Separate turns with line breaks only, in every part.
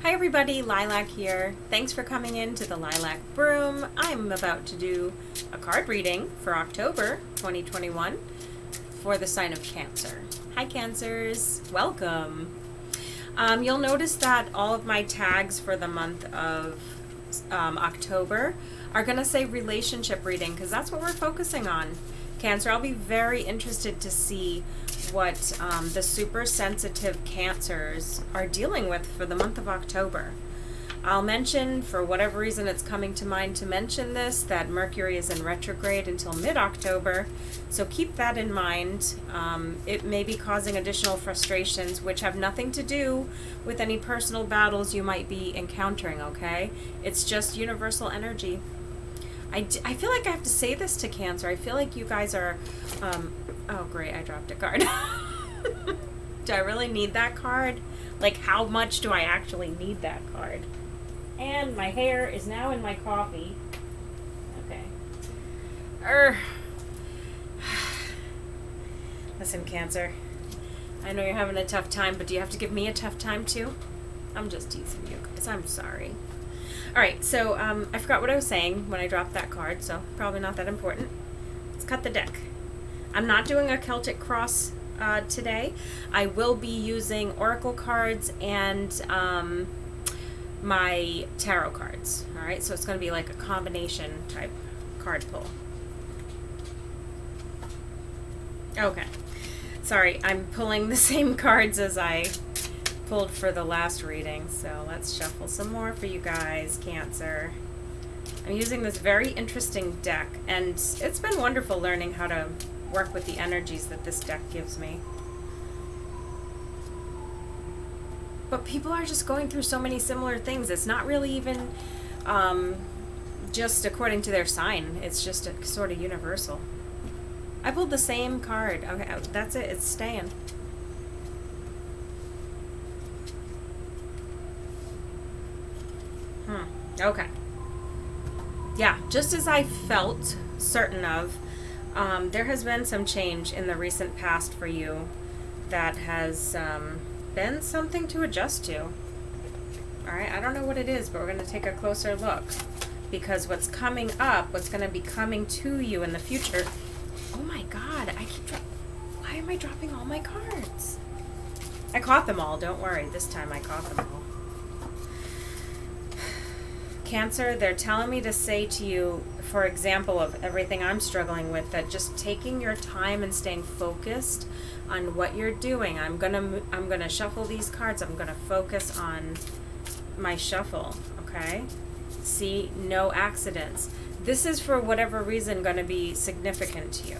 Hi everybody, Lilac here. Thanks for coming in to the Lilac Room. I'm about to do a card reading for October 2021 for the sign of Cancer. Hi Cancers, welcome. You'll notice that all of my tags for the month of October are going to say relationship reading because that's what we're focusing on. Cancer, I'll be very interested to see what the super sensitive Cancers are dealing with for the month of October. I'll mention, for whatever reason it's coming to mind to mention this, that Mercury is in retrograde until mid-October, so keep that in mind. It may be causing additional frustrations, which have nothing to do with any personal battles you might be encountering, okay? It's just universal energy. I feel like I have to say this to Cancer. I feel like you guys are, oh great, I dropped a card. Do I really need that card? Like, how much do I actually need that card? And my hair is now in my coffee. Okay. Listen, Cancer, I know you're having a tough time, but do you have to give me a tough time too? I'm just teasing you guys. I'm sorry. Alright, so I forgot what I was saying when I dropped that card, so probably not that important. Let's cut the deck. I'm not doing a Celtic cross today. I will be using oracle cards and my tarot cards. Alright, so it's going to be like a combination type card pull. Okay. Sorry, I'm pulling the same cards as I pulled for the last reading, so let's shuffle some more for you guys, Cancer. I'm using this very interesting deck, and it's been wonderful learning how to work with the energies that this deck gives me. But people are just going through so many similar things. It's not really even just according to their sign. It's just a sort of universal. I pulled the same card. Okay, that's it. It's staying. Okay. Yeah, just as I felt certain of, there has been some change in the recent past for you that has been something to adjust to. Alright, I don't know what it is, but we're going to take a closer look. Because what's coming up, what's going to be coming to you in the future... Oh my god, why am I dropping all my cards? I caught them all, don't worry. This time I caught them all. Cancer, they're telling me to say to you, for example of everything I'm struggling with, that just taking your time and staying focused on what you're doing. I'm gonna shuffle these cards. I'm gonna focus on my shuffle, okay? See, no accidents. This is, for whatever reason, going to be significant to you.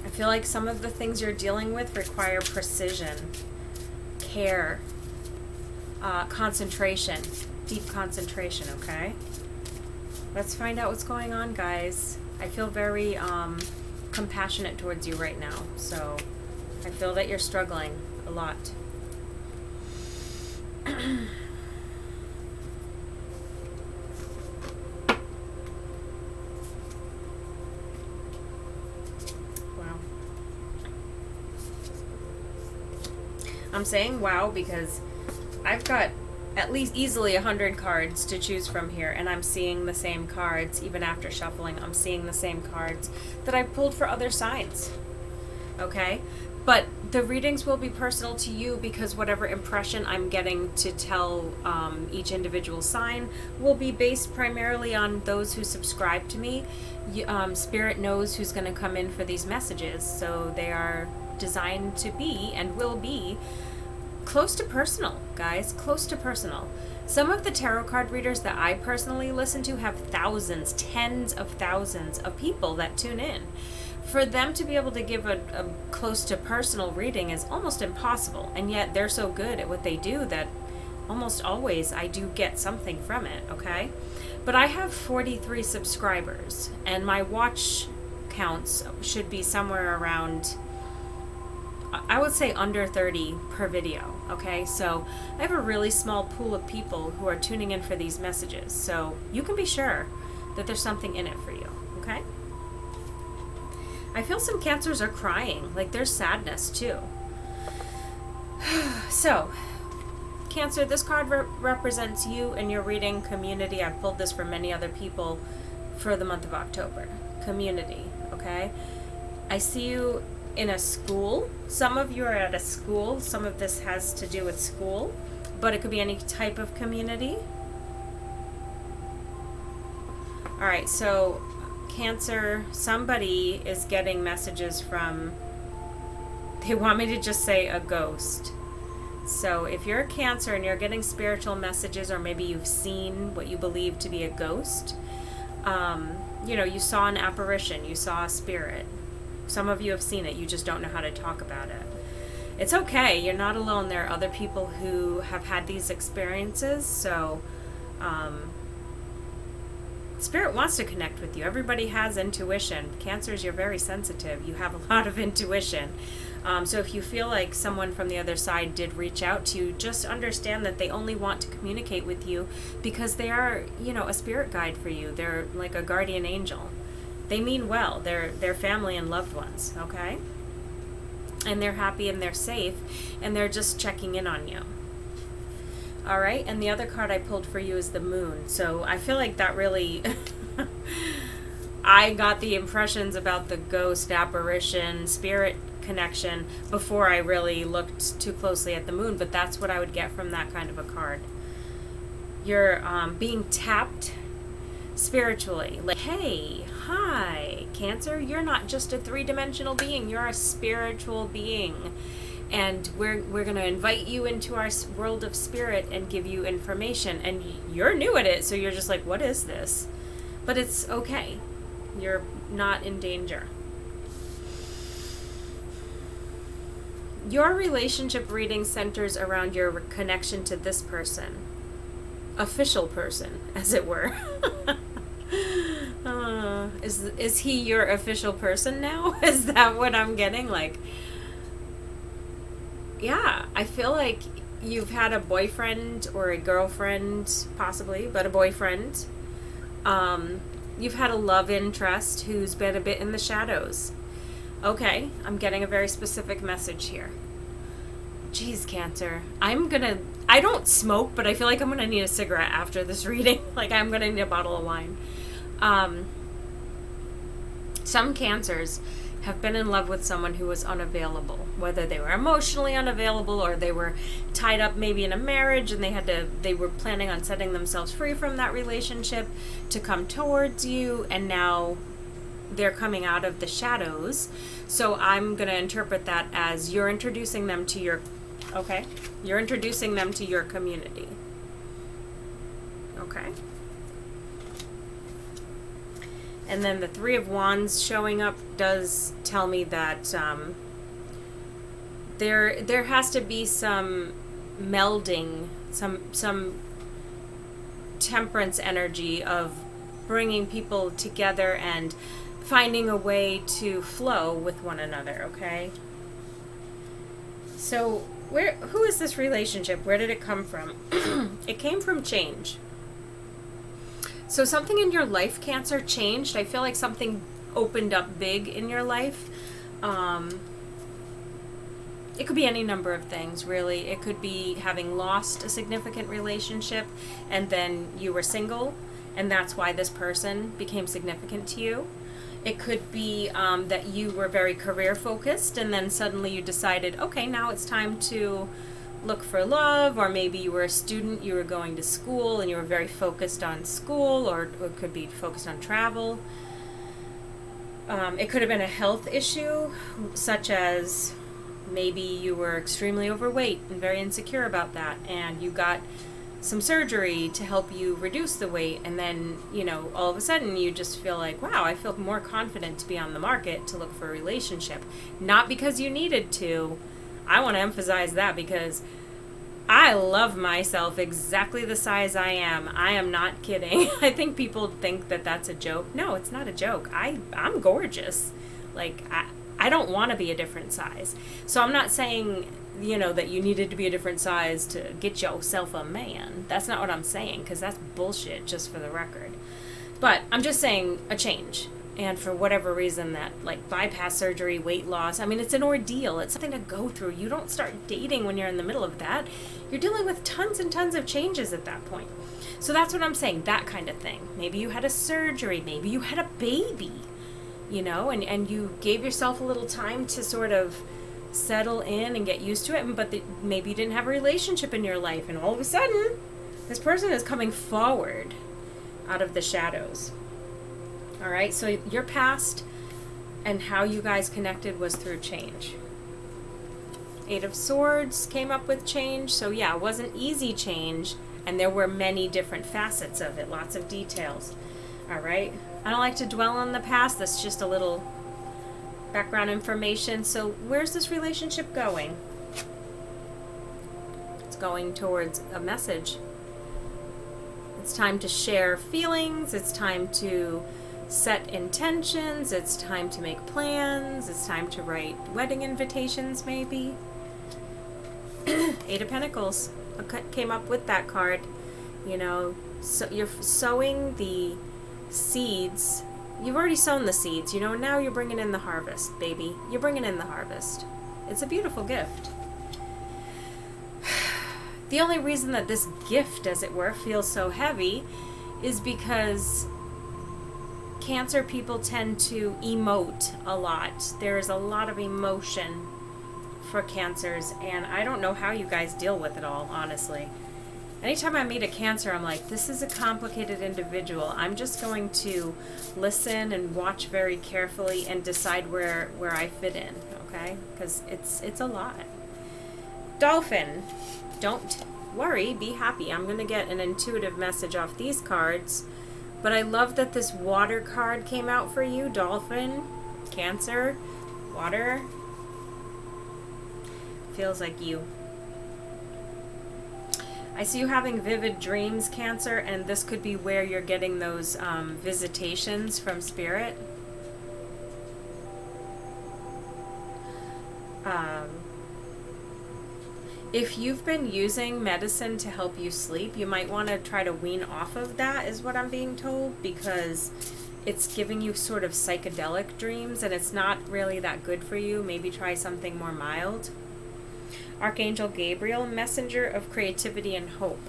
I feel like some of the things you're dealing with require precision, care, concentration, deep concentration, okay? Let's find out what's going on, guys. I feel very compassionate towards you right now, so I feel that you're struggling a lot. I'm saying wow because I've got at least easily 100 cards to choose from here, and I'm seeing the same cards even after shuffling. I'm seeing the same cards that I pulled for other signs. Okay? But the readings will be personal to you because whatever impression I'm getting to tell each individual sign will be based primarily on those who subscribe to me. Spirit knows who's going to come in for these messages, so they are designed to be and will be close to personal, guys, close to personal. Some of the tarot card readers that I personally listen to have thousands, tens of thousands of people that tune in. For them to be able to give a close to personal reading is almost impossible, and yet they're so good at what they do that almost always I do get something from it, okay? But I have 43 subscribers, and my watch counts should be somewhere around, I would say, under 30 per video, okay? So I have a really small pool of people who are tuning in for these messages, so you can be sure that there's something in it for you, okay? I feel some Cancers are crying, like there's sadness too. So, Cancer, this card represents you and your reading community. I've pulled this for many other people for the month of October. Community, okay? I see you in a school. Some of you are at a school. Some of this has to do with school, but it could be any type of community. All right, so Cancer, somebody is getting messages from, they want me to just say a ghost. So if you're a Cancer and you're getting spiritual messages, or maybe you've seen what you believe to be a ghost, you saw an apparition, you saw a spirit. Some of you have seen it, you just don't know how to talk about it. It's okay, you're not alone. There are other people who have had these experiences, so Spirit wants to connect with you. Everybody has intuition. Cancers, you're very sensitive. You have a lot of intuition. So if you feel like someone from the other side did reach out to you, just understand that they only want to communicate with you because they are, a spirit guide for you. They're like a guardian angel. They mean well. They're family and loved ones, okay? And they're happy and they're safe, and they're just checking in on you. All right, and the other card I pulled for you is the Moon. So I feel like that really, I got the impressions about the ghost, apparition, spirit connection before I really looked too closely at the Moon, but that's what I would get from that kind of a card. You're being tapped spiritually. Like, hey, hi, Cancer, you're not just a three-dimensional being, you're a spiritual being. And we're going to invite you into our world of spirit and give you information. And you're new at it, so you're just like, what is this? But it's okay. You're not in danger. Your relationship reading centers around your connection to this person. Official person, as it were. Is he your official person now? Is that what I'm getting? Like, yeah, I feel like you've had a boyfriend or a girlfriend, possibly, but a boyfriend. You've had a love interest who's been a bit in the shadows. Okay, I'm getting a very specific message here. Jeez, Cancer. I don't smoke, but I feel like I'm gonna need a cigarette after this reading. Like, I'm gonna need a bottle of wine. Some Cancers have been in love with someone who was unavailable, whether they were emotionally unavailable or they were tied up maybe in a marriage and they were planning on setting themselves free from that relationship to come towards you, and now they're coming out of the shadows. So I'm going to interpret that as you're introducing them to your community. Okay. And then the Three of Wands showing up does tell me that there has to be some melding, some temperance energy of bringing people together and finding a way to flow with one another, okay? So who is this relationship? Where did it come from? It came from change. So something in your life, Cancer, changed. I feel like something opened up big in your life. It could be any number of things, really. It could be having lost a significant relationship and then you were single, and that's why this person became significant to you. It could be that you were very career focused and then suddenly you decided, okay, now it's time to look for love, or maybe you were a student, you were going to school and you were very focused on school, or it could be focused on travel. It could have been a health issue, such as maybe you were extremely overweight and very insecure about that, and you got some surgery to help you reduce the weight, and then, all of a sudden you just feel like, wow, I feel more confident to be on the market to look for a relationship. Not because you needed to. I want to emphasize that because I love myself exactly the size I am. I am not kidding. I think people think that that's a joke. No, it's not a joke. I'm gorgeous. Like, I don't want to be a different size. So I'm not saying, that you needed to be a different size to get yourself a man. That's not what I'm saying, because that's bullshit, just for the record. But I'm just saying a change. and for whatever reason, that like bypass surgery, weight loss, I mean, it's an ordeal. It's something to go through. You don't start dating when you're in the middle of that. You're dealing with tons and tons of changes at that point. So that's what I'm saying, that kind of thing. Maybe you had a surgery, maybe you had a baby, you know, and you gave yourself a little time to sort of settle in and get used to it, but maybe you didn't have a relationship in your life, and all of a sudden, this person is coming forward out of the shadows. All right, so your past and how you guys connected was through change. Eight of Swords came up with change, so yeah, it wasn't easy change, and there were many different facets of it, lots of details. All right, I don't like to dwell on the past. That's just a little background information. So where's this relationship going? It's going towards a message. It's time to share feelings. It's time to set intentions. It's time to make plans. It's time to write wedding invitations, maybe. Eight of Pentacles came up with that card. You know, so you're sowing the seeds. You've already sown the seeds, you know, now you're bringing in the harvest, baby. You're bringing in the harvest. It's a beautiful gift. The only reason that this gift, as it were, feels so heavy is because Cancer people tend to emote a lot. There is a lot of emotion for Cancers, and I don't know how you guys deal with it all, honestly. Anytime I meet a Cancer, I'm like, this is a complicated individual. I'm just going to listen and watch very carefully and decide where I fit in, okay? Because it's a lot. Dolphin, don't worry, be happy. I'm going to get an intuitive message off these cards, but I love that this water card came out for you, Dolphin, Cancer, water. Feels like you. I see you having vivid dreams, Cancer, and this could be where you're getting those visitations from Spirit. If you've been using medicine to help you sleep, you might want to try to wean off of that, is what I'm being told, because it's giving you sort of psychedelic dreams, and it's not really that good for you. Maybe try something more mild. Archangel Gabriel, messenger of creativity and hope.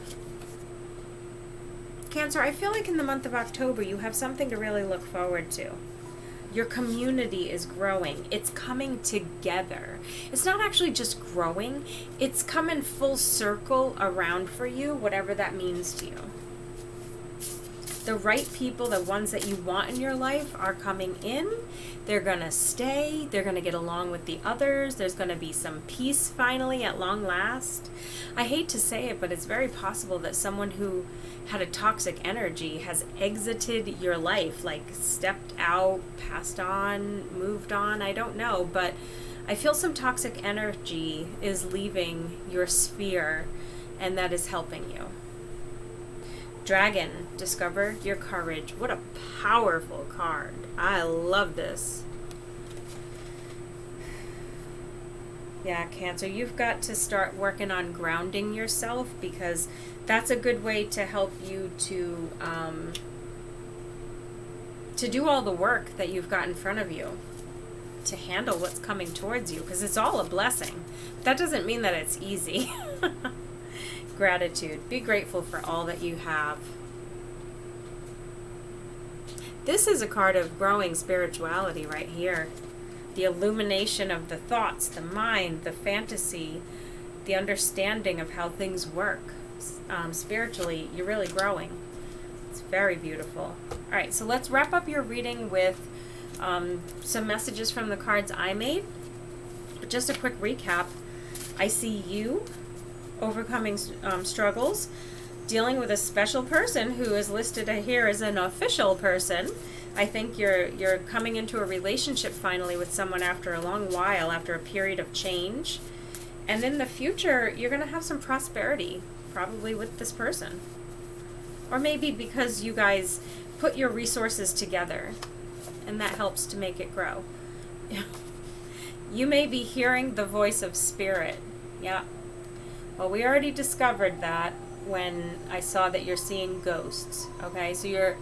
Cancer, I feel like in the month of October you have something to really look forward to. Your community is growing. It's coming together. It's not actually just growing. It's coming full circle around for you, whatever that means to you. The right people, the ones that you want in your life, are coming in. They're going to stay. They're going to get along with the others. There's going to be some peace finally at long last. I hate to say it, but it's very possible that someone who had a toxic energy has exited your life, like stepped out, passed on, moved on. I don't know, but I feel some toxic energy is leaving your sphere, and that is helping you. Dragon, discover your courage. What a powerful card. I love this. Yeah, Cancer, you've got to start working on grounding yourself, because that's a good way to help you to do all the work that you've got in front of you, to handle what's coming towards you, because it's all a blessing. That doesn't mean that it's easy. Gratitude. Be grateful for all that you have. This is a card of growing spirituality right here. The illumination of the thoughts, the mind, the fantasy, the understanding of how things work. Spiritually, you're really growing. It's very beautiful. All right, so let's wrap up your reading with some messages from the cards I made. But just a quick recap. I see you overcoming struggles, dealing with a special person who is listed here as an official person. I think you're coming into a relationship finally with someone after a long while, after a period of change. And in the future, you're going to have some prosperity, probably with this person. Or maybe because you guys put your resources together, and that helps to make it grow. You may be hearing the voice of Spirit. Yeah. Well, we already discovered that when I saw that you're seeing ghosts. Okay, so you're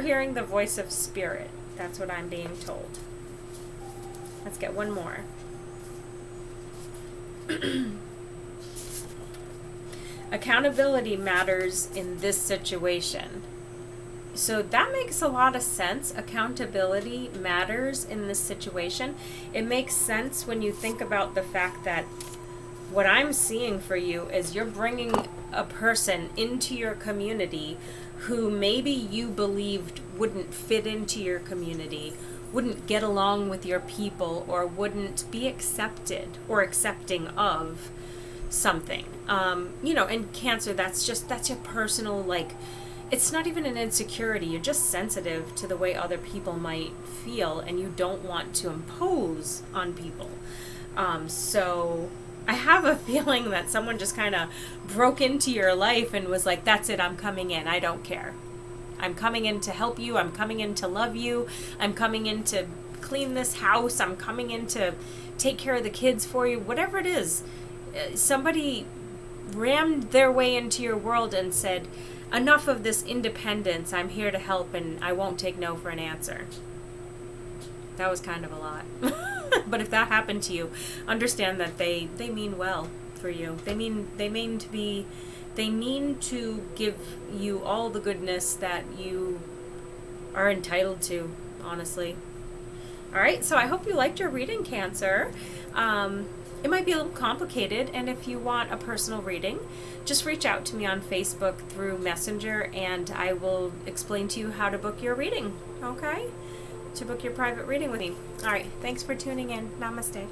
hearing the voice of Spirit. That's what I'm being told. Let's get one more. Accountability matters in this situation. So that makes a lot of sense. Accountability matters in this situation. It makes sense when you think about the fact that what I'm seeing for you is you're bringing a person into your community who maybe you believed wouldn't fit into your community, wouldn't get along with your people, or wouldn't be accepted or accepting of something. In Cancer, that's your personal, it's not even an insecurity. You're just sensitive to the way other people might feel, and you don't want to impose on people. So I have a feeling that someone just kind of broke into your life and was like, that's it, I'm coming in. I don't care. I'm coming in to help you. I'm coming in to love you. I'm coming in to clean this house. I'm coming in to take care of the kids for you. Whatever it is, somebody rammed their way into your world and said, enough of this independence. I'm here to help, and I won't take no for an answer. That was kind of a lot. But if that happened to you, understand that they mean well for you. They mean to give you all the goodness that you are entitled to, honestly. All right, so I hope you liked your reading, Cancer. It might be a little complicated, and if you want a personal reading, just reach out to me on Facebook through Messenger, and I will explain to you how to book your reading, okay? To book your private reading with me. All right, thanks for tuning in. Namaste.